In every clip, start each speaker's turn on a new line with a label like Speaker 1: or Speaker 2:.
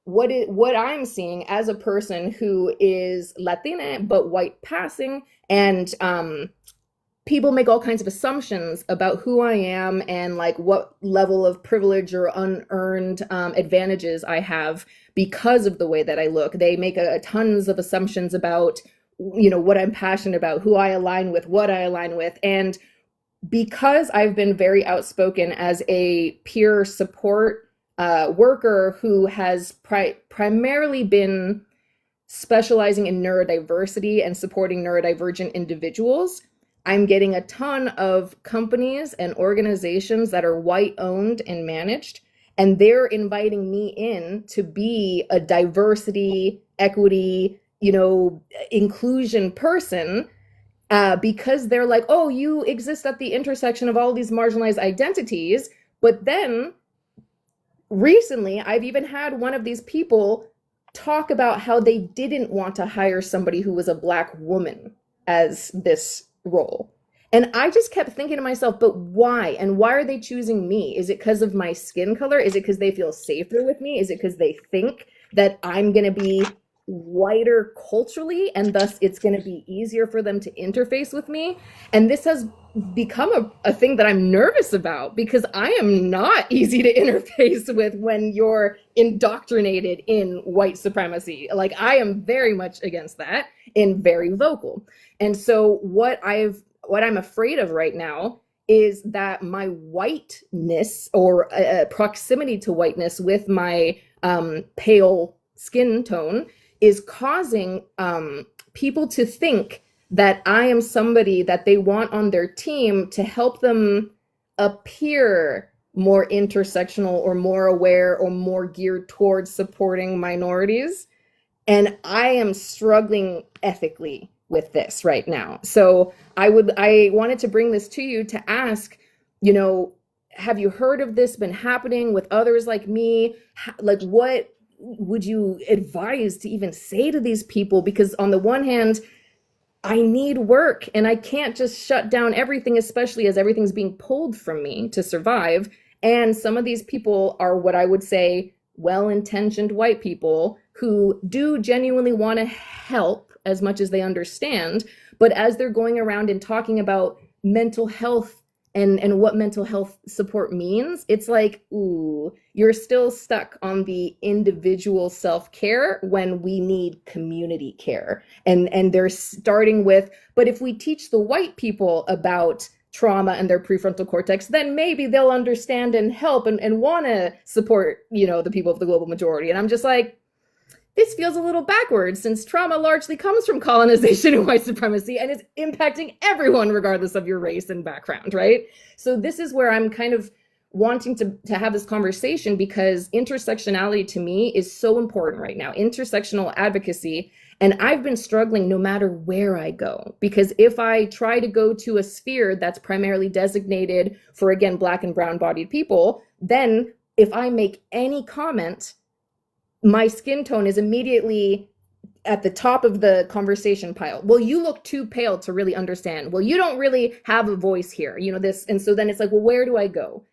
Speaker 1: what I'm seeing as a person who is Latina but white passing, and people make all kinds of assumptions about who I am and like what level of privilege or unearned advantages I have because of the way that I look. They make tons of assumptions about, what I'm passionate about, who I align with, what I align with, and because I've been very outspoken as a peer support worker who has primarily been specializing in neurodiversity and supporting neurodivergent individuals, I'm getting a ton of companies and organizations that are white owned and managed, and they're inviting me in to be a diversity, equity, inclusion person, because they're like, oh, you exist at the intersection of all these marginalized identities. But then recently, I've even had one of these people talk about how they didn't want to hire somebody who was a Black woman as this role. And I just kept thinking to myself, but why? And why are they choosing me? Is it because of my skin color? Is it because they feel safer with me? Is it because they think that I'm going to be whiter culturally and thus it's going to be easier for them to interface with me? And this has become a thing that I'm nervous about because I am not easy to interface with when you're indoctrinated in white supremacy. Like, I am very much against that and very vocal. And so what I'm afraid of right now is that my whiteness or proximity to whiteness with my pale skin tone is causing people to think that I am somebody that they want on their team to help them appear more intersectional or more aware or more geared towards supporting minorities. And I am struggling ethically with this right now. So I wanted to bring this to you to ask, have you heard of this been happening with others like me? Like, what would you advise to even say to these people? Because on the one hand, I need work and I can't just shut down everything, especially as everything's being pulled from me to survive. And some of these people are what I would say well-intentioned white people who do genuinely want to help as much as they understand. But as they're going around and talking about mental health and what mental health support means, it's like, ooh, you're still stuck on the individual self-care when we need community care. And they're starting with, but if we teach the white people about trauma and their prefrontal cortex, then maybe they'll understand and help and want to support, the people of the global majority. And I'm just like, this feels a little backwards since trauma largely comes from colonization and white supremacy and is impacting everyone regardless of your race and background, right? So this is where I'm kind of wanting to have this conversation because intersectionality to me is so important right now, intersectional advocacy. And I've been struggling no matter where I go, because if I try to go to a sphere that's primarily designated for, again, Black and brown bodied people, then if I make any comment, my skin tone is immediately at the top of the conversation pile. Well, you look too pale to really understand. Well, you don't really have a voice here, this. And so then it's like, well, where do I go?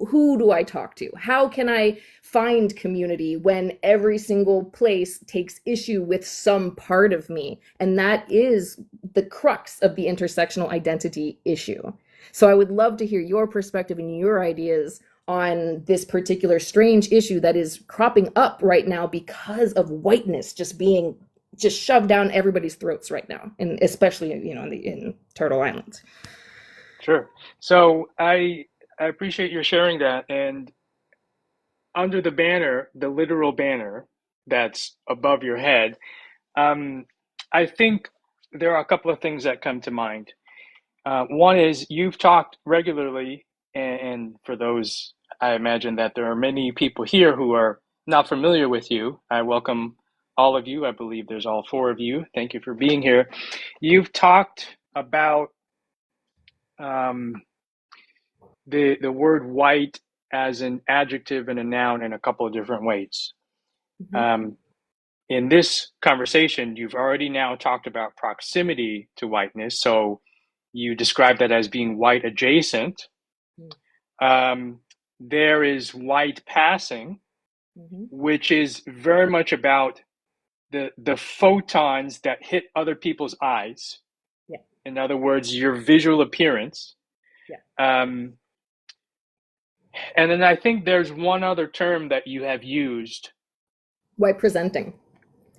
Speaker 1: Who do I talk to? How can I find community when every single place takes issue with some part of me? And that is the crux of the intersectional identity issue. So I would love to hear your perspective and your ideas on this particular strange issue that is cropping up right now because of whiteness just being shoved down everybody's throats right now, and especially in Turtle Island.
Speaker 2: Sure. So I appreciate your sharing that. And under the banner, the literal banner that's above your head, um, I think there are a couple of things that come to mind. One is you've talked regularly, and for those, I imagine that there are many people here who are not familiar with you. I welcome all of you. I believe there's all four of you. Thank you for being here. You've talked about um, the word white as an adjective and a noun in a couple of different ways.
Speaker 1: Mm-hmm.
Speaker 2: Um, in this conversation, you've already now talked about proximity to whiteness. So you describe that as being white adjacent. There is white passing,
Speaker 1: Hmm.
Speaker 2: which is very much about the photons that hit other people's eyes.
Speaker 1: Yeah.
Speaker 2: In other words, your visual appearance.
Speaker 1: Yeah.
Speaker 2: Um, and then I think there's one other term that you have used,
Speaker 1: White presenting.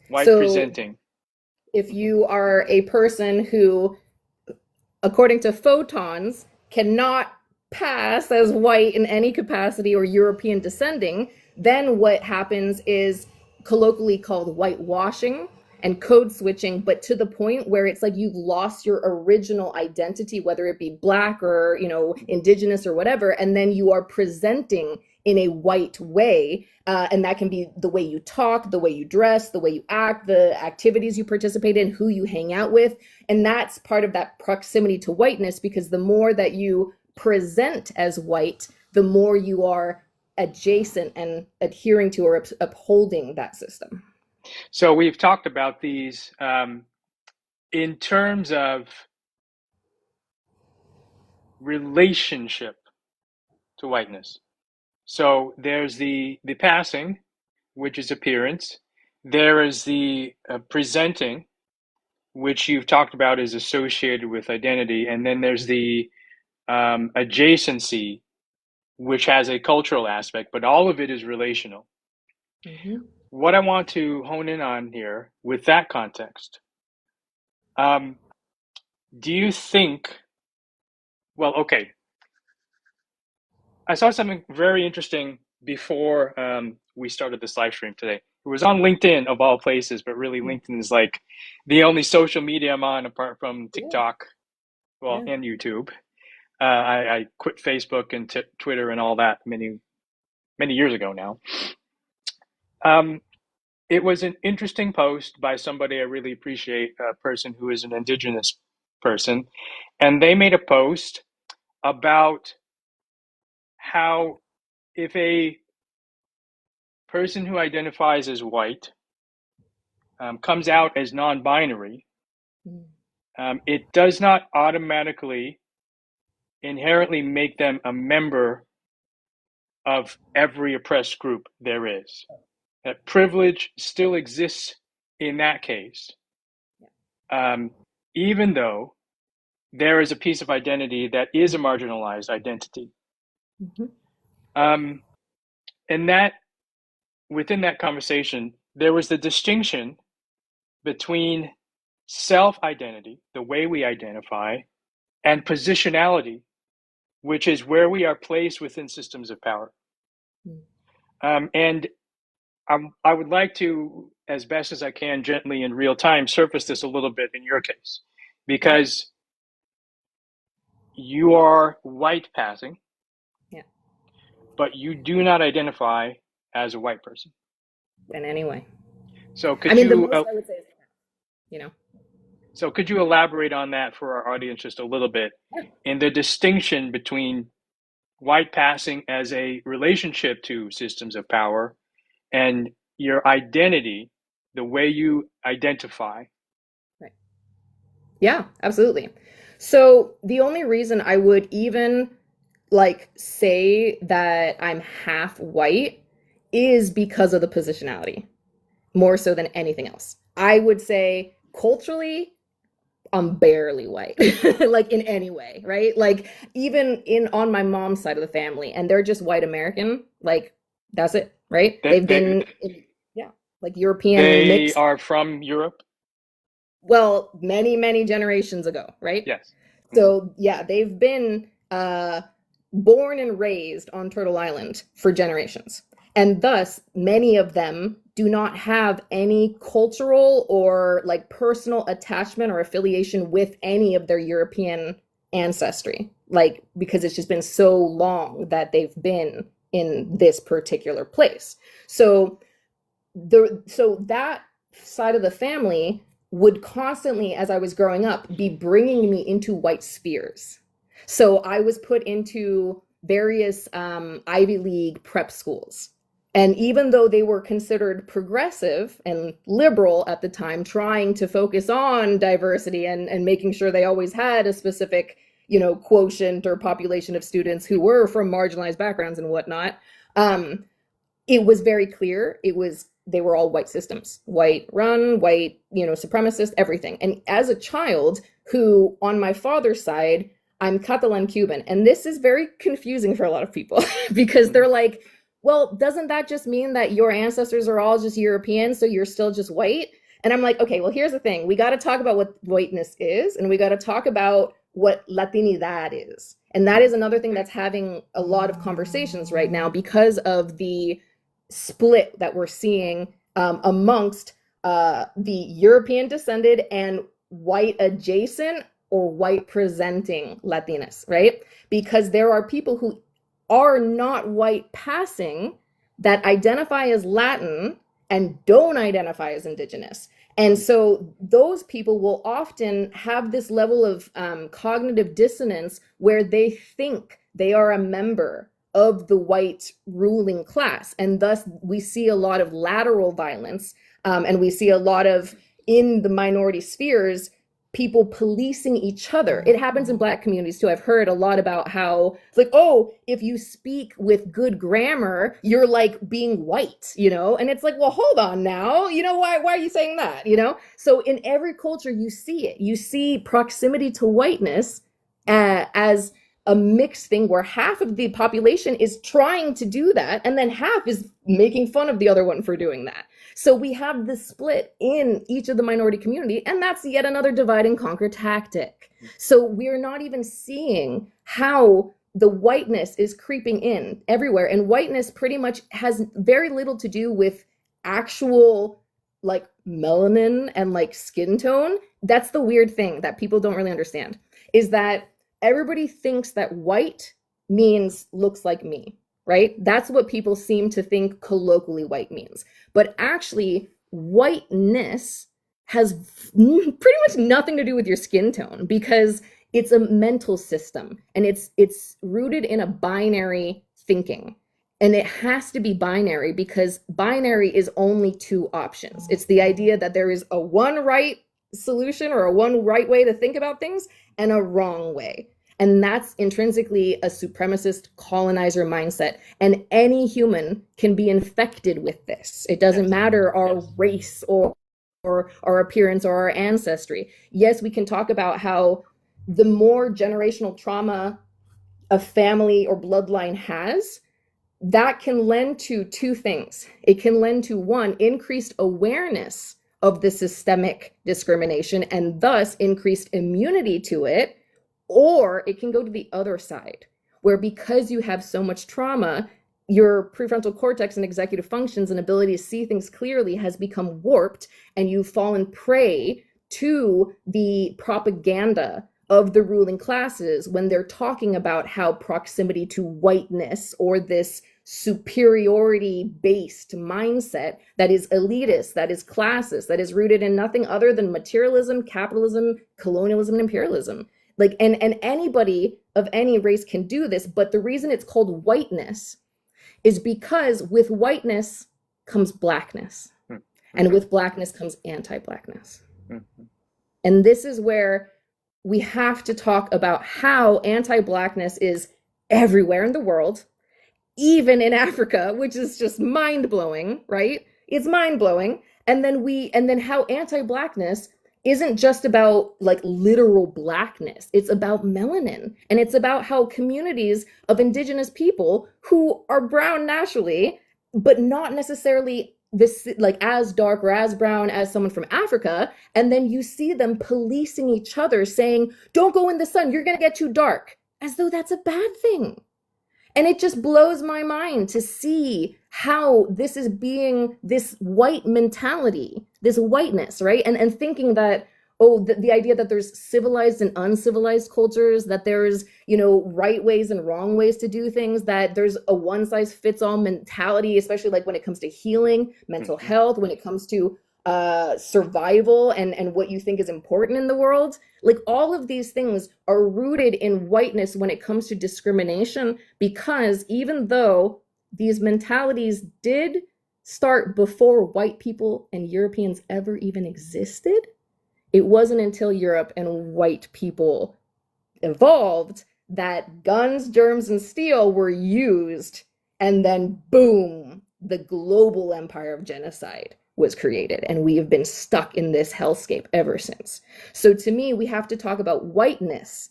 Speaker 2: white
Speaker 1: So
Speaker 2: presenting.
Speaker 1: if you are a person who, according to photons, cannot pass as white in any capacity or European descending, then what happens is colloquially called whitewashing and code switching, but to the point where it's like you've lost your original identity, whether it be black or, indigenous or whatever, and then you are presenting in a white way. And that can be the way you talk, the way you dress, the way you act, the activities you participate in, who you hang out with. And that's part of that proximity to whiteness, because the more that you present as white, the more you are adjacent and adhering to or upholding that system.
Speaker 2: So we've talked about these in terms of relationship to whiteness. So there's the passing, which is appearance. There is the presenting, which you've talked about is associated with identity, and then there's the adjacency, which has a cultural aspect, but all of it is relational.
Speaker 1: Mm-hmm.
Speaker 2: What I want to hone in on here with that context, um, do you think, well, okay, I saw something very interesting before we started this live stream today. It was on LinkedIn of all places, but really LinkedIn is like the only social media I'm on apart from
Speaker 1: Yeah,
Speaker 2: TikTok, well,
Speaker 1: yeah.
Speaker 2: and YouTube. I quit Facebook and Twitter and all that many years ago now. Um, it was an interesting post by somebody I really appreciate, a person who is an indigenous person, and they made a post about how if a person who identifies as white comes out as non-binary,
Speaker 1: Mm.
Speaker 2: it does not automatically inherently make them a member of every oppressed group there is. That privilege still exists in that case, um, even though there is a piece of identity that is a marginalized identity.
Speaker 1: Mm-hmm.
Speaker 2: Um, and that within that conversation, there was the distinction between self identity, the way we identify, and positionality, which is where we are placed within systems of power.
Speaker 1: Mm.
Speaker 2: And I would like to, as best as I can, gently in real time, surface this a little bit in your case,
Speaker 1: Yeah,
Speaker 2: because you are white passing,
Speaker 1: yeah.
Speaker 2: but you do not identify as a white person.
Speaker 1: And anyway,
Speaker 2: So
Speaker 1: I
Speaker 2: could
Speaker 1: mean, the
Speaker 2: you,
Speaker 1: most I would say is, you know,
Speaker 2: elaborate on that for our audience just a little bit,
Speaker 1: yeah.
Speaker 2: in the distinction between white passing as a relationship to systems of power and your identity, the way you identify.
Speaker 1: Right. Yeah, absolutely. So the only reason I would even like say that I'm half white is because of the positionality, more so than anything else. I would say culturally, I'm barely white, like in any way, right? Like even in on my mom's side of the family, and they're just white American, like that's it, right?
Speaker 2: They,
Speaker 1: They've
Speaker 2: they,
Speaker 1: been, yeah, like European
Speaker 2: they
Speaker 1: mixed,
Speaker 2: are from Europe.
Speaker 1: well, many, many generations ago, right?
Speaker 2: Yes. Mm-hmm.
Speaker 1: So yeah, they've been born and raised on Turtle Island for generations. And thus, many of them do not have any cultural or like personal attachment or affiliation with any of their European ancestry. Like, because it's just been so long that they've been in this particular place. So so that side of the family would constantly, as I was growing up, be bringing me into white spheres. So I was put into various Ivy League prep schools. And even though they were considered progressive and liberal at the time, trying to focus on diversity and making sure they always had a specific, quotient or population of students who were from marginalized backgrounds and whatnot, um, it was very clear they were all white systems, white run, white, supremacist, everything. And as a child who on my father's side, I'm Catalan Cuban, and this is very confusing for a lot of people because they're like, well, doesn't that just mean that your ancestors are all just European, so you're still just white? And I'm like, okay, well, here's the thing. We got to talk about what whiteness is, and we got to talk about what Latinidad is. And that is another thing that's having a lot of conversations right now because of the split that we're seeing amongst the European descended and white adjacent or white presenting Latinas, right? Because there are people who are not white passing that identify as Latin and don't identify as indigenous. And so those people will often have this level of cognitive dissonance where they think they are a member of the white ruling class. And thus we see a lot of lateral violence, and we see a lot of, in the minority spheres, people policing each other. It happens in Black communities too. I've heard a lot about how it's like, oh, if you speak with good grammar, you're like being white, And it's like, well, hold on now. Why are you saying that? So in every culture, you see it. You see proximity to whiteness as a mixed thing where half of the population is trying to do that, and then half is making fun of the other one for doing that. So we have this split in each of the minority community, and that's yet another divide and conquer tactic. So we're not even seeing how the whiteness is creeping in everywhere. And whiteness pretty much has very little to do with actual like melanin and like skin tone. That's the weird thing that people don't really understand, is that everybody thinks that white means looks like me. Right? That's what people seem to think colloquially white means. But actually, whiteness has pretty much nothing to do with your skin tone because it's a mental system and it's rooted in a binary thinking. And it has to be binary because binary is only two options. It's the idea that there is a one right solution or a one right way to think about things and a wrong way. And that's intrinsically a supremacist colonizer mindset. And any human can be infected with this. It doesn't matter our race or our appearance or our ancestry. Yes, we can talk about how the more generational trauma a family or bloodline has, that can lend to two things. It can lend to, one, increased awareness of the systemic discrimination and thus increased immunity to it. Or it can go to the other side, where because you have so much trauma, your prefrontal cortex and executive functions and ability to see things clearly has become warped, and you've fallen prey to the propaganda of the ruling classes when they're talking about how proximity to whiteness or this superiority-based mindset that is elitist, that is classist, that is rooted in nothing other than materialism, capitalism, colonialism, and imperialism. Like, and anybody of any race can do this, but the reason it's called whiteness is because with whiteness comes blackness, and with blackness comes anti-blackness. And this is where we have to talk about how anti-blackness is everywhere in the world, even in Africa, which is just mind-blowing, right? It's mind-blowing. And then how anti-blackness isn't just about like literal blackness. It's about melanin. And it's about how communities of indigenous people who are brown naturally, but not necessarily this like as dark or as brown as someone from Africa. And then you see them policing each other saying, don't go in the sun, you're going to get too dark, as though that's a bad thing. And it just blows my mind to see how this is being this white mentality, this whiteness, right? And thinking that, oh, the idea that there's civilized and uncivilized cultures, that there's, right ways and wrong ways to do things, that there's a one size fits all mentality, especially like when it comes to healing, mental health, when it comes to survival and what you think is important in the world. Like all of these things are rooted in whiteness when it comes to discrimination, because even though these mentalities did start before white people and Europeans ever even existed, it wasn't until Europe and white people evolved that guns, germs, and steel were used, and then boom, the global empire of genocide was created. And we have been stuck in this hellscape ever since. So to me, we have to talk about whiteness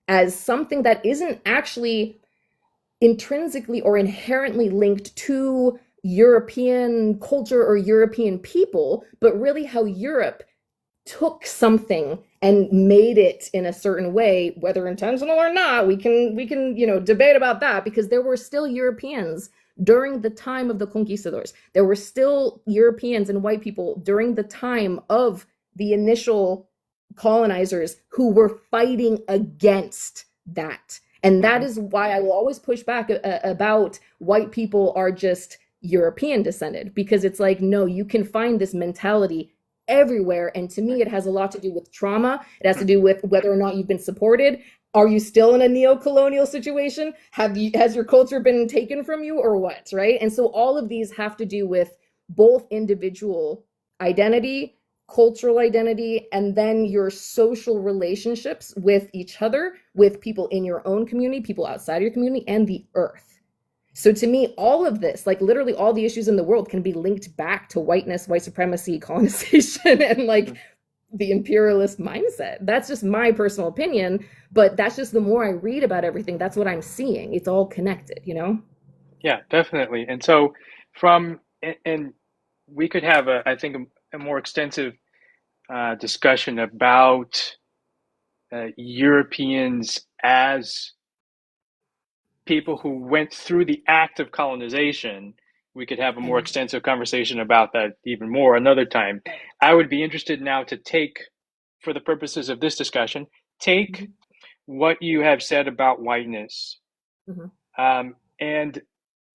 Speaker 1: as something that isn't actually intrinsically or inherently linked to European culture or European people, but really how Europe took something and made it in a certain way, whether intentional or not. We can debate about that, because there were still Europeans during the time of the conquistadors. There were still Europeans and white people during the time of the initial colonizers who were fighting against that. And that
Speaker 2: Hmm.
Speaker 1: is why I will always push back about white people are just European descended, because it's like, no, you can find this mentality everywhere. And to me, it has a lot to do with trauma. It has to do with whether or not you've been supported. Are you still in a neo-colonial situation? Has your culture been taken from you, or what, right? And so all of these have to do with both individual identity, cultural identity, and then your social relationships with each other, with people in your own community, people outside your community, and the earth. So to me, all of this, like literally all the issues in the world, can be linked back to whiteness, white supremacy, colonization, and like the imperialist mindset. That's just my personal opinion, but that's just the more I read about everything, that's what I'm seeing. It's all connected, you know?
Speaker 2: Yeah, definitely. And so and we could have I think a more extensive discussion about Europeans as people who went through the act of colonization. We could have a more
Speaker 1: Mhm.
Speaker 2: extensive conversation about that even more another time. I would be interested now to take, for the purposes of this discussion, take
Speaker 1: Mhm.
Speaker 2: what you have said about whiteness,
Speaker 1: Mhm.
Speaker 2: and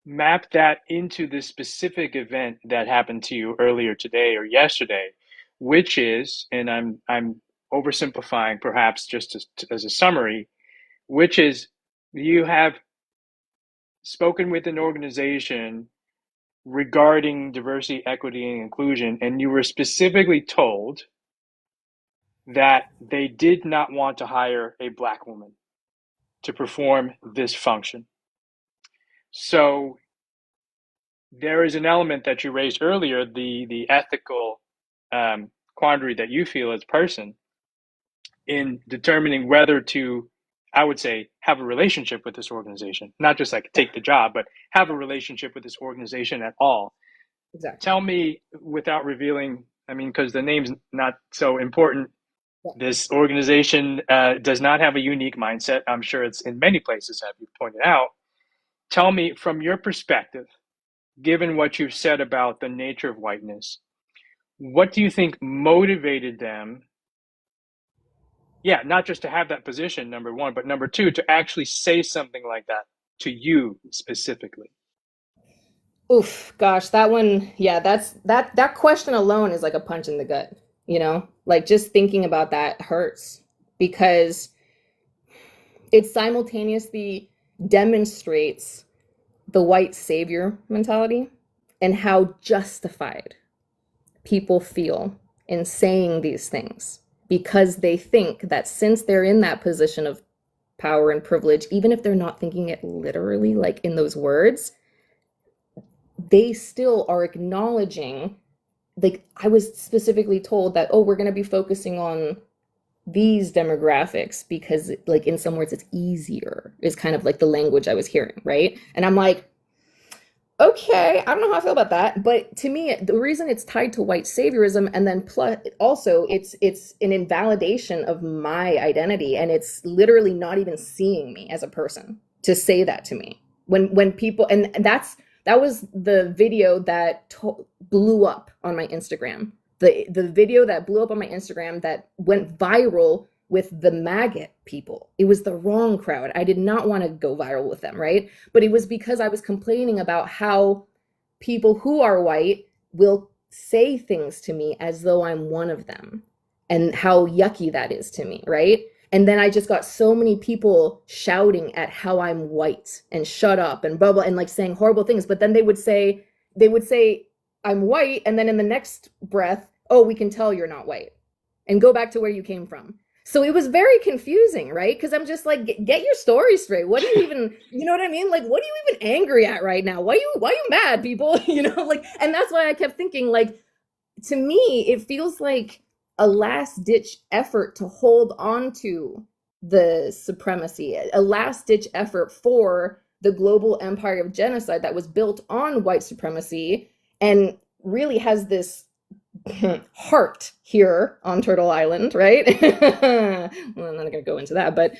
Speaker 2: map that into the specific event that happened to you earlier today or yesterday, which is, and I'm oversimplifying perhaps just as a summary, which is you have spoken with an organization regarding diversity, equity, and inclusion, and you were specifically told that they did not want to hire a black woman to perform this function. So there is an element that you raised earlier, the ethical quandary that you feel as a person in determining whether to, I would say, have a relationship with this organization, not just like
Speaker 1: Yeah,
Speaker 2: take the job, but have a relationship with this organization at all.
Speaker 1: exactly.
Speaker 2: Tell me, without revealing, I mean, because the name's not so important,
Speaker 1: Yeah.
Speaker 2: this organization does not have a unique mindset. I'm sure it's in many places, as you pointed out. Tell me, from your perspective, given what you've said about the nature of whiteness, what do you think motivated them? Yeah, not just to have that position, number one, but number two, to actually say something like that to you specifically.
Speaker 1: Oof, gosh, that one, yeah, that question alone is like a punch in the gut, you know? Like just thinking about that hurts, because it simultaneously demonstrates the white savior mentality and how justified people feel in saying these things, because they think that since they're in that position of power and privilege, even if they're not thinking it literally, like in those words, they still are acknowledging. Like I was specifically told that, oh, we're going to be focusing on these demographics because like in some words it's easier, is kind of like the language I was hearing, right? And I'm like, okay, I don't know how I feel about that, but to me, the reason it's tied to white saviorism, and then plus also it's an invalidation of my identity, and it's literally not even seeing me as a person to say that to me. When people, and that was the video that blew up on my Instagram. The video that blew up on my Instagram that went viral with the maggot people. It was the wrong crowd. I did not want to go viral with them, right? But it was because I was complaining about how people who are white will say things to me as though I'm one of them, and how yucky that is to me, right? And then I just got so many people shouting at how I'm white and shut up and blah blah, and like saying horrible things. But then they would say I'm white, and then in the next breath, oh, we can tell you're not white, and go back to where you came from. So it was very confusing, right? Because I'm just like, get your story straight. What do you even, you know what I mean? Like, what are you even angry at right now? Why are you mad, people? You know, like, and that's why I kept thinking, like, to me, it feels like a last ditch effort to hold on to the supremacy, a last ditch effort for the global empire of genocide that was built on white supremacy and really has this heart here on Turtle Island, right? Well, I'm not going to go into that, but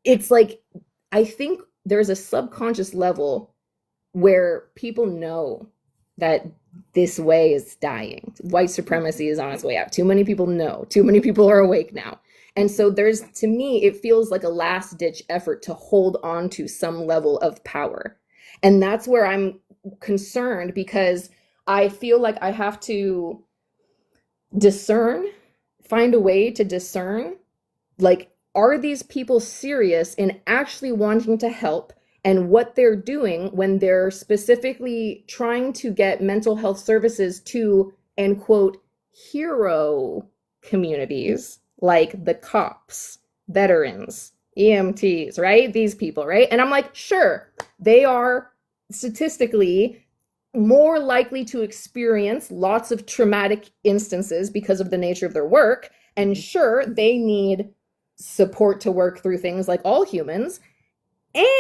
Speaker 1: it's like, I think there's a subconscious level where people know that this way is dying. White supremacy is on its way out. Too many people know. Too many people are awake now. And so there's, to me, it feels like a last ditch effort to hold on to some level of power. And that's where I'm concerned because I feel like I have to discern, find a way to discern, like, are these people serious in actually wanting to help and what they're doing when they're specifically trying to get mental health services to, end quote, hero communities like the cops, veterans, EMTs, right? These people, right? And I'm like, sure, they are statistically more likely to experience lots of traumatic instances because of the nature of their work. And
Speaker 2: Mhm.
Speaker 1: sure, they need support to work through things like all humans.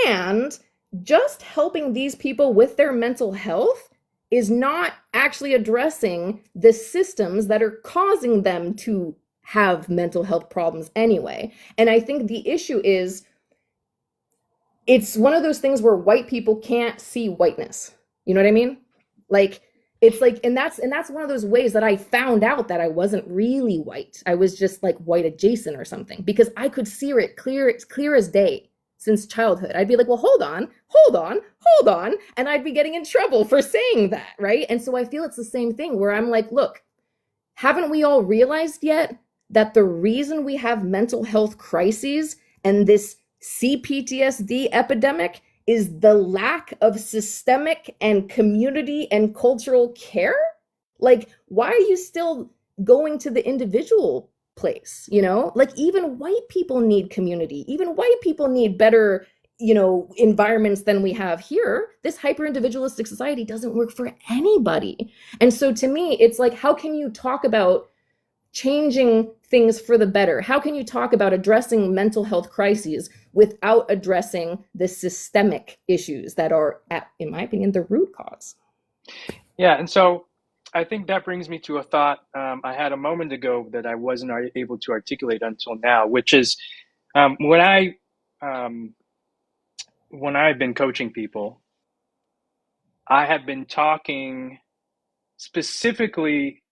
Speaker 1: And just helping these people with their mental health is not actually addressing the systems that are causing them to have mental health problems anyway. And I think the issue is it's one of those things where white people can't see whiteness. You know what I mean? Like it's like and that's one of those ways that I found out that I wasn't really white. I was just like white adjacent or something because I could see it clear, it's clear as day since childhood. I'd be like, "Well, hold on," and I'd be getting in trouble for saying that, right? And so I feel it's the same thing where I'm like, "Look, haven't we all realized yet that the reason we have mental health crises and this CPTSD epidemic is the lack of systemic and community and cultural care? Like, why are you still going to the individual place? You know, like, even white people need community, even white people need better, environments than we have here. This hyper individualistic society doesn't work for anybody. And so to me, it's like, how can you talk about changing things for the better? How can you talk about addressing mental health crises without addressing the systemic issues that are, in my opinion, the root cause?
Speaker 2: Yeah, and so I think that brings me to a thought I had a moment ago that I wasn't able to articulate until now, which is um, when I um, when I've been coaching people, I have been talking specifically,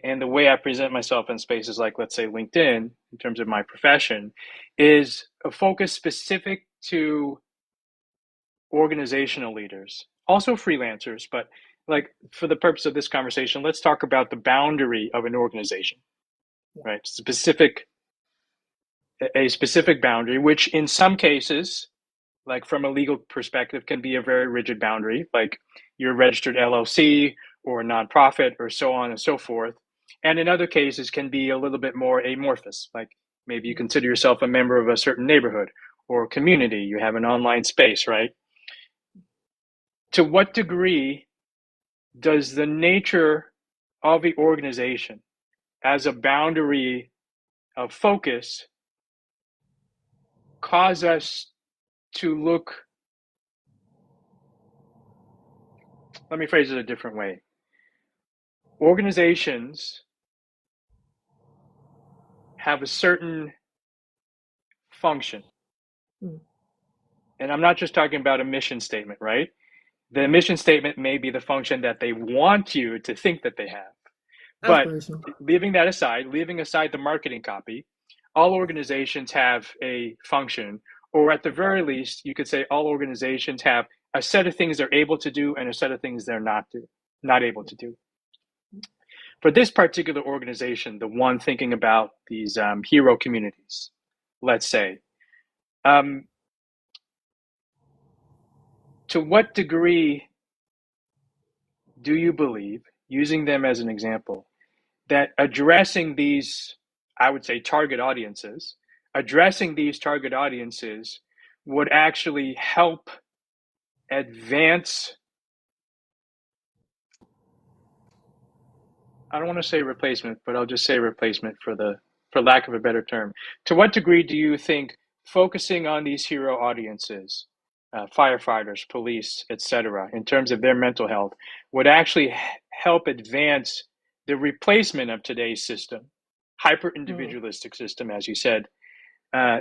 Speaker 2: and the way I present myself in spaces like, let's say, LinkedIn, in terms of my profession, is a focus specific to organizational leaders, also freelancers, but like for the purpose of this conversation, let's talk about the boundary of an organization, right? A specific boundary, which in some cases, like from a legal perspective, can be a very rigid boundary, like you're a registered LLC or a nonprofit or so on and so forth. And in other cases, can be a little bit more amorphous, like maybe you consider yourself a member of a certain neighborhood or community, you have an online space, right? To what degree does the nature of the organization as a boundary of focus cause us to look, let me phrase it a different way. Organizations have a certain function.
Speaker 1: Mm,
Speaker 2: And I'm not just talking about a mission statement, right? The mission statement may be the function that they want you to think that they have. But
Speaker 1: aspirational.
Speaker 2: leaving aside the marketing copy, all organizations have a function, or at the very least, you could say all organizations have a set of things they're able to do and a set of things they're not able to do. For this particular organization, the one thinking about these hero communities, let's say, um, to what degree do you believe, using them as an example, that addressing these I would say, target audiences, addressing these target audiences would actually help advance, I don't want to say replacement, but I'll just say replacement for lack of a better term. To what degree do you think focusing on these hero audiences, firefighters, police, etc., in terms of their mental health, would actually help advance the replacement of today's system, hyper
Speaker 1: Hmm.
Speaker 2: individualistic system, as you said, uh,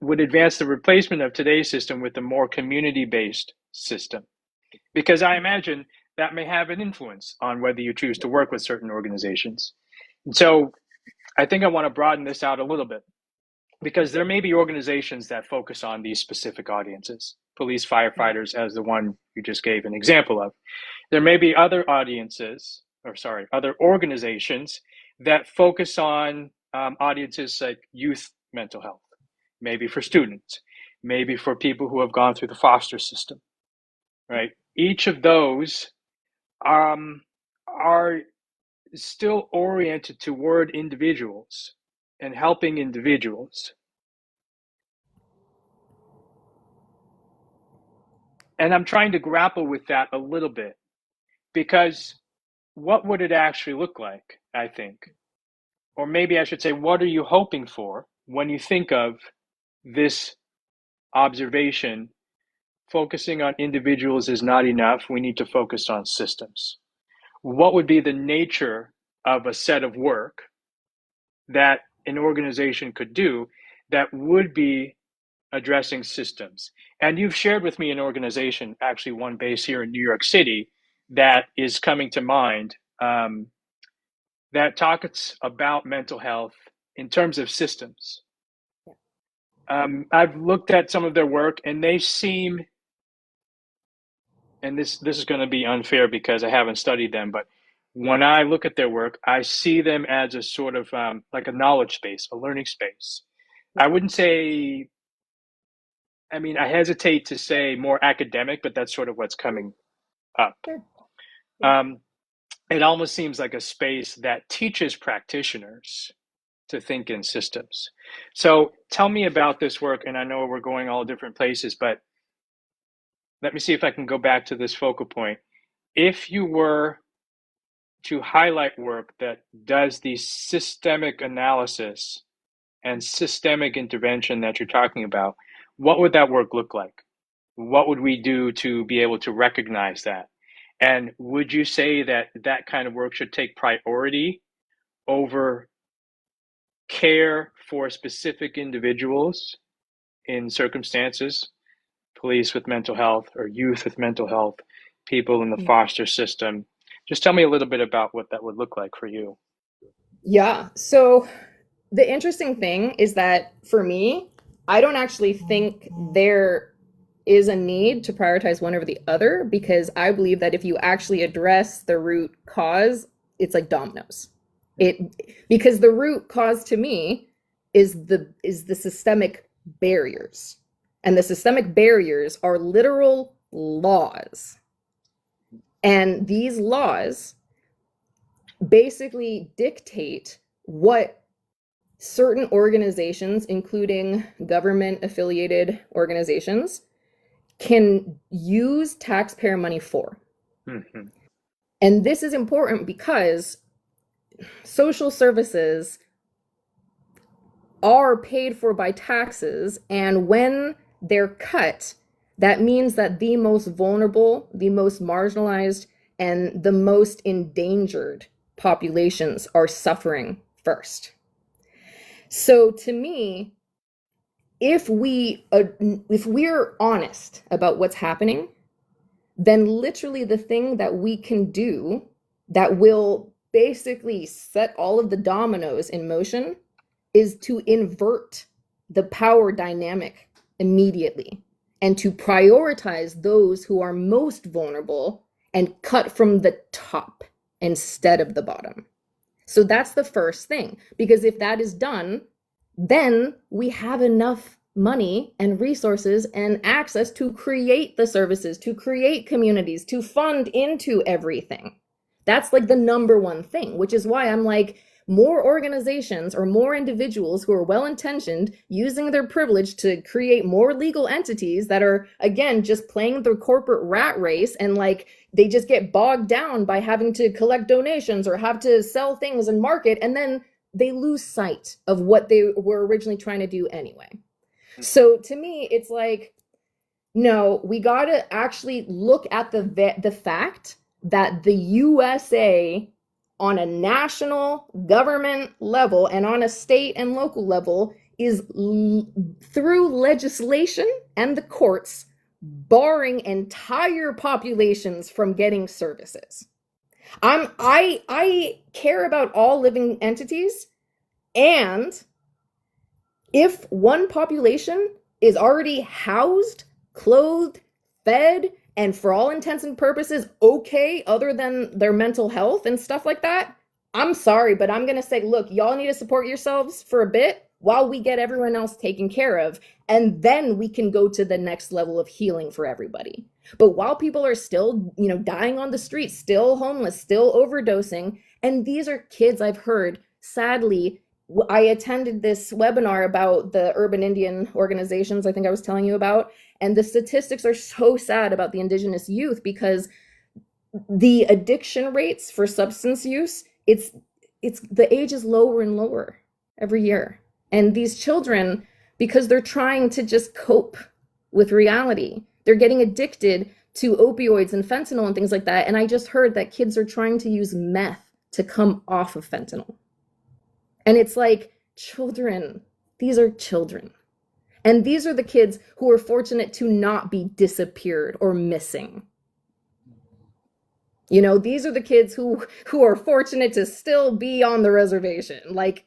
Speaker 2: would advance the replacement of today's system with a more community based system? Because I imagine that may have an influence on whether you choose to work with certain organizations. And so I think I want to broaden this out a little bit because there may be organizations that focus on these specific audiences, police, firefighters, as the one you just gave an example of. There may be other audiences, or sorry, other organizations that focus on audiences like youth mental health, maybe for students, maybe for people who have gone through the foster system, right? Each of those are still oriented toward individuals and helping individuals. And I'm trying to grapple with that a little bit because what would it actually look like, I think? Or maybe I should say, what are you hoping for when you think of this observation? Focusing on individuals is not enough. We need to focus on systems. What would be the nature of a set of work that an organization could do that would be addressing systems? And you've shared with me an organization, actually one based here in New York City, that is coming to mind, that talks about mental health in terms of systems. I've looked at some of their work, and they seem, and this is going to be unfair because I haven't studied them, but when I look at their work, I see them as a sort of like a knowledge space, a learning space. I wouldn't say, I mean, I hesitate to say more academic, but that's sort of what's coming up.
Speaker 1: Sure. Yeah.
Speaker 2: Um, it almost seems like a space that teaches practitioners to think in systems. So tell me about this work, and I know we're going all different places, but let me see if I can go back to this focal point. If you were to highlight work that does the systemic analysis and systemic intervention that you're talking about, what would that work look like? What would we do to be able to recognize that? And would you say that that kind of work should take priority over care for specific individuals in circumstances, police with mental health or youth with mental health, people in the foster system? Just tell me a little bit about what that would look like for you.
Speaker 1: Yeah. So the interesting thing is that for me, I don't actually think there is a need to prioritize one over the other because I believe that if you actually address the root cause, it's like dominoes. It because the root cause to me is the systemic barriers. And the systemic barriers are literal laws. And these laws basically dictate what certain organizations, including government affiliated organizations, can use taxpayer money for.
Speaker 2: Mm-hmm.
Speaker 1: And this is important because social services are paid for by taxes, and when they're cut, that means that the most vulnerable, the most marginalized, and the most endangered populations are suffering first. So to me, if we're honest about what's happening, then literally the thing that we can do that will basically set all of the dominoes in motion is to invert the power dynamic immediately and to prioritize those who are most vulnerable and cut from the top instead of the bottom. So that's the first thing, because if that is done, then we have enough money and resources and access to create the services, to create communities, to fund into everything. That's like the number one thing, which is why I'm like, more organizations or more individuals who are well intentioned using their privilege to create more legal entities that are, again, just playing the corporate rat race, and like they just get bogged down by having to collect donations or have to sell things and market, and then they lose sight of what they were originally trying to do anyway. So to me, it's like, no, we got to actually look at the fact that the USA on a national government level and on a state and local level is through legislation and the courts barring entire populations from getting services. I care about all living entities, and if one population is already housed, clothed, fed, and for all intents and purposes okay other than their mental health and stuff like that, I'm sorry, but I'm going to say, look, y'all need to support yourselves for a bit while we get everyone else taken care of, and then we can go to the next level of healing for everybody. But while people are still, dying on the streets, still homeless, still overdosing, and these are kids, I've heard, sadly, I attended this webinar about the urban Indian organizations I think I was telling you about, and the statistics are so sad about the indigenous youth, because the addiction rates for substance use, it's the age is lower and lower every year. And these children, because they're trying to just cope with reality, they're getting addicted to opioids and fentanyl and things like that. And I just heard that kids are trying to use meth to come off of fentanyl. And it's like, children, these are children. And these are the kids who are fortunate to not be disappeared or missing. These are the kids who are fortunate to still be on the reservation. Like,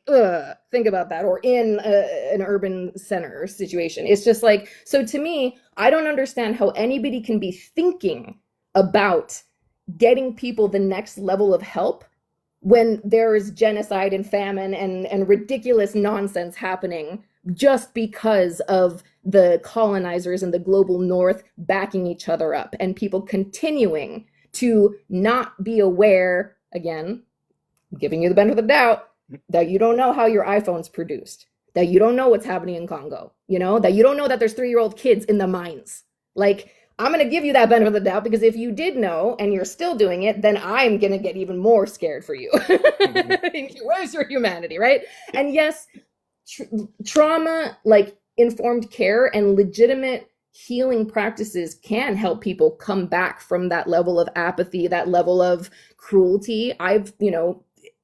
Speaker 1: think about that. Or in an urban center situation. It's just like, so to me, I don't understand how anybody can be thinking about getting people the next level of help when there is genocide and famine and ridiculous nonsense happening just because of the colonizers and the global north backing each other up, and people continuing to not be aware, again, giving you the benefit of the doubt, that you don't know how your iPhone's produced, that you don't know what's happening in Congo, that you don't know that there's 3-year-old kids in the mines. Like, I'm going to give you that benefit of the doubt, because if you did know and you're still doing it, then I'm going to get even more scared for you. Where's your humanity, right? And yes, trauma, like informed care and legitimate healing practices, can help people come back from that level of apathy, that level of cruelty. I've,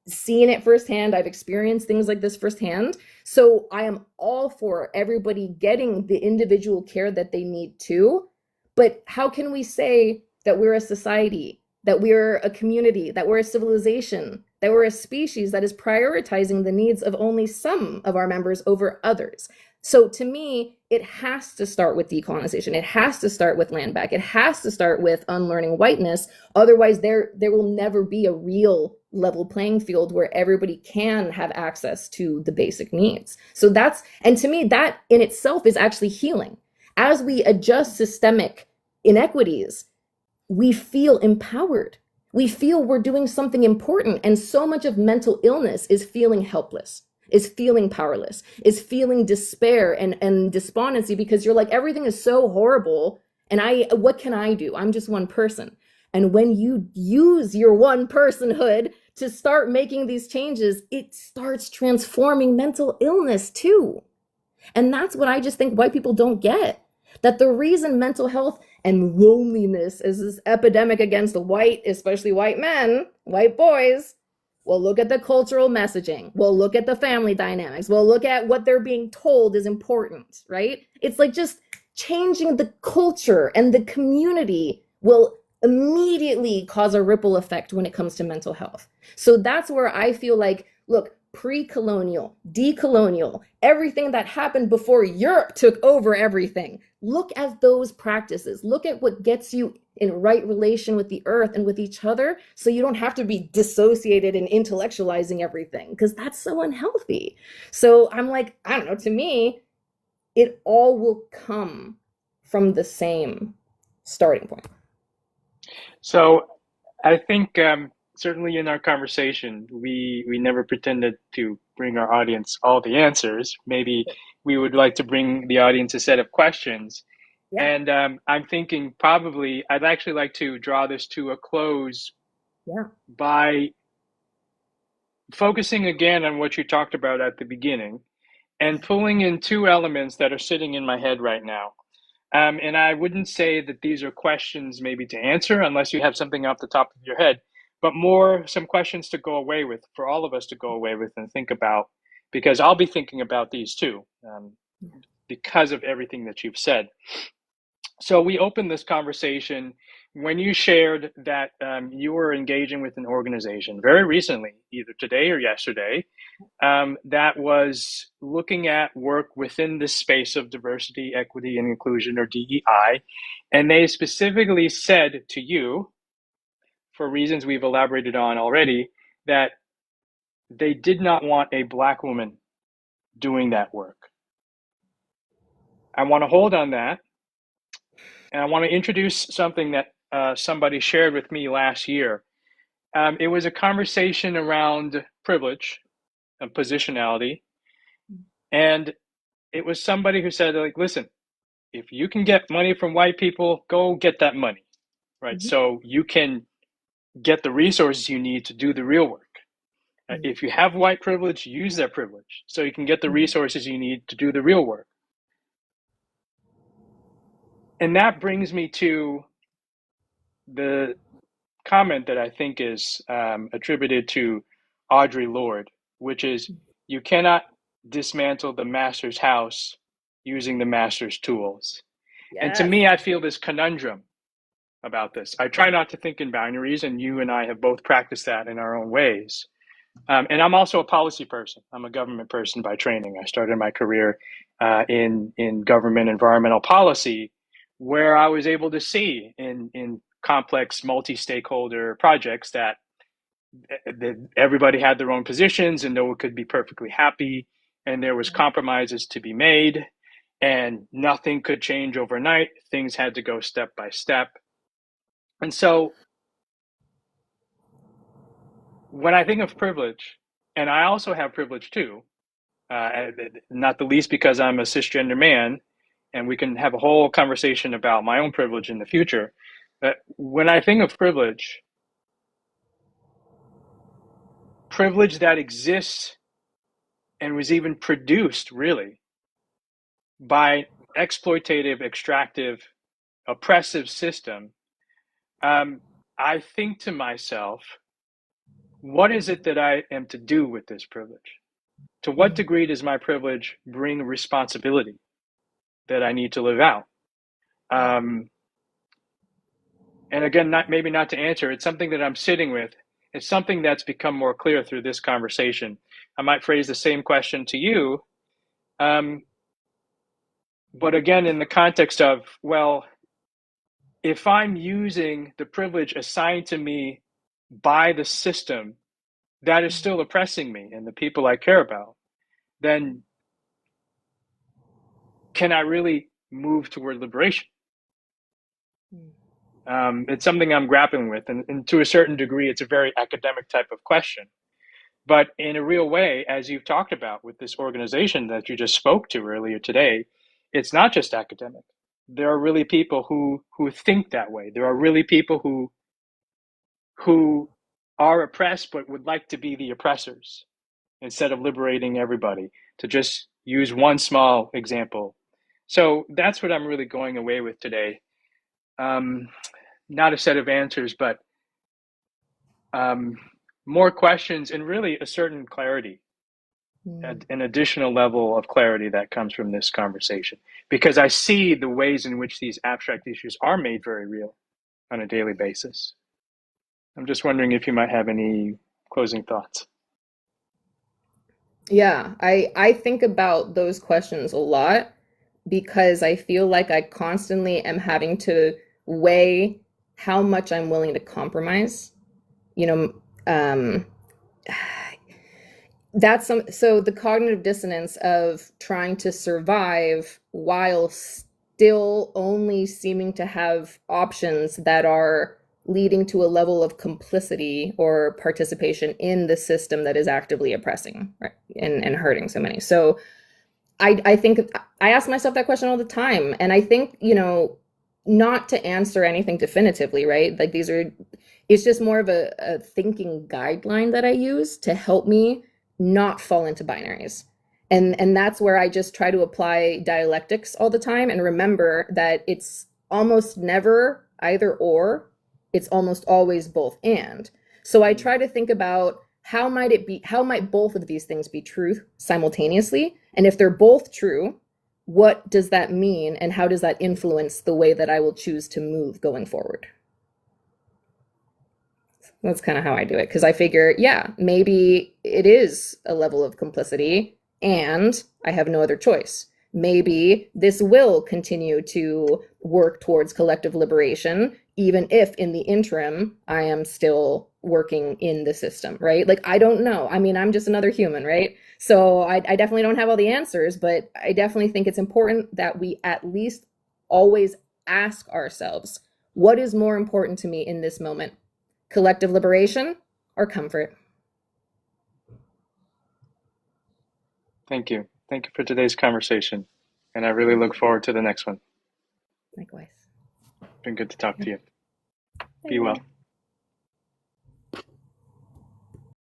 Speaker 1: seen it firsthand. I've experienced things like this firsthand. So I am all for everybody getting the individual care that they need to. But how can we say that we're a society, that we're a community, that we're a civilization, that we're a species that is prioritizing the needs of only some of our members over others? So to me, it has to start with decolonization. It has to start with land back. It has to start with unlearning whiteness. Otherwise, there will never be a real level playing field where everybody can have access to the basic needs. So and to me, that in itself is actually healing. As we adjust systemic inequities, we feel empowered. We feel we're doing something important. And so much of mental illness is feeling helpless, is feeling powerless, is feeling despair and despondency, because you're like, everything is so horrible. And what can I do? I'm just one person. And when you use your one personhood to start making these changes, it starts transforming mental illness too. And that's what I just think white people don't get. That the reason mental health and loneliness is this epidemic against the white, especially white men, white boys, well, look at the cultural messaging. Well, look at the family dynamics. Well, look at what they're being told is important, right? It's like just changing the culture, and the community will immediately cause a ripple effect when it comes to mental health. So that's where I feel like, look, pre-colonial, decolonial, everything that happened before Europe took over everything. Look at those practices. Look at what gets you in right relation with the earth and with each other, so you don't have to be dissociated and intellectualizing everything, because that's so unhealthy. So I'm like, I don't know, to me, it all will come from the same starting point.
Speaker 2: So I think certainly in our conversation, we never pretended to bring our audience all the answers. Maybe we would like to bring the audience a set of questions.
Speaker 1: Yeah,
Speaker 2: And I'm thinking probably I'd actually like to draw this to a close
Speaker 1: yeah,
Speaker 2: by focusing again on what you talked about at the beginning and pulling in two elements that are sitting in my head right now. And I wouldn't say that these are questions maybe to answer unless you have something off the top of your head, but more some questions to go away with for all of us to go away with and think about, because I'll be thinking about these too, because of everything that you've said. So we opened this conversation when you shared that you were engaging with an organization very recently, either today or yesterday, that was looking at work within the space of diversity, equity, and inclusion, or DEI. And they specifically said to you, for reasons we've elaborated on already, that they did not want a Black woman doing that work. I want to hold on that. And I want to introduce something that somebody shared with me last year. It was a conversation around privilege and positionality. And it was somebody who said, like, listen, if you can get money from white people, go get that money, right?
Speaker 1: mhm,
Speaker 2: So you can get the resources you need to do the real work.
Speaker 1: mhm,
Speaker 2: If you have white privilege, use that privilege so you can get the
Speaker 1: mhm,
Speaker 2: resources you need to do the real work. And that brings me to the comment that I think is attributed to Audre Lorde, which is you cannot dismantle the master's house using the master's tools. And to
Speaker 1: yes,
Speaker 2: me, I feel this conundrum about this. I try not to think in binaries, and you and I have both practiced that in our own ways. And I'm also a policy person. I'm a government person by training. I started my career in government environmental policy, where I was able to see in complex multi-stakeholder projects that everybody had their own positions and no one could be perfectly happy, and there was compromises to be made, and nothing could change overnight. Things had to go step by step. And so when I think of privilege, and I also have privilege too, not the least because I'm a cisgender man, and we can have a whole conversation about my own privilege in the future. But when I think of privilege, privilege that exists and was even produced really by exploitative, extractive, oppressive system, um, I think to myself, what is it that I am to do with this privilege? To what
Speaker 1: mhm,
Speaker 2: degree does my privilege bring responsibility that I need to live out? Um, and again, not maybe not to answer, it's something that I'm sitting with. It's something that's become more clear through this conversation. I might phrase the same question to you, um, but again, in the context of, well, if I'm using the privilege assigned to me by the system that is still oppressing me and the people I care about, then can I really move toward liberation?
Speaker 1: mhm,
Speaker 2: It's something I'm grappling with, and to a certain degree, it's a very academic type of question. But in a real way, as you've talked about with this organization that you just spoke to earlier today, it's not just academic. There are really people who think that way. There are really people who are oppressed but would like to be the oppressors instead of liberating everybody, to just use one small example. So that's what I'm really going away with today. Um, Not a set of answers, but um, more questions and really a certain clarity,
Speaker 1: mhm.
Speaker 2: an additional level of clarity that comes from this conversation. Because I see the ways in which these abstract issues are made very real on a daily basis. I'm just wondering if you might have any closing thoughts.
Speaker 1: Yeah, I think about those questions a lot because I feel like I constantly am having to weigh how much I'm willing to compromise. You know, that's so the cognitive dissonance of trying to survive while still only seeming to have options that are leading to a level of complicity or participation in the system that is actively oppressing, right, and hurting so many. So I think I ask myself that question all the time. And I think, not to answer anything definitively, right? Like it's just more of a thinking guideline that I use to help me not fall into binaries. And that's where I just try to apply dialectics all the time and remember that it's almost never either or, it's almost always both and. So I try to think about how might both of these things be true simultaneously? And if they're both true, what does that mean and how does that influence the way that I will choose to move going forward? That's kind of how I do it because I figure, yeah, maybe it is a level of complicity and I have no other choice. Maybe this will continue to work towards collective liberation, even if in the interim I am still working in the system, right? Like, I don't know. I mean, I'm just another human, right? So I definitely don't have all the answers, but I definitely think it's important that we at least always ask ourselves, what is more important to me in this moment? Collective liberation or comfort?
Speaker 2: Thank you. Thank you for today's conversation. And I really look forward to the next one.
Speaker 1: Likewise.
Speaker 2: Been good to talk to you. Be well.
Speaker 1: Bye.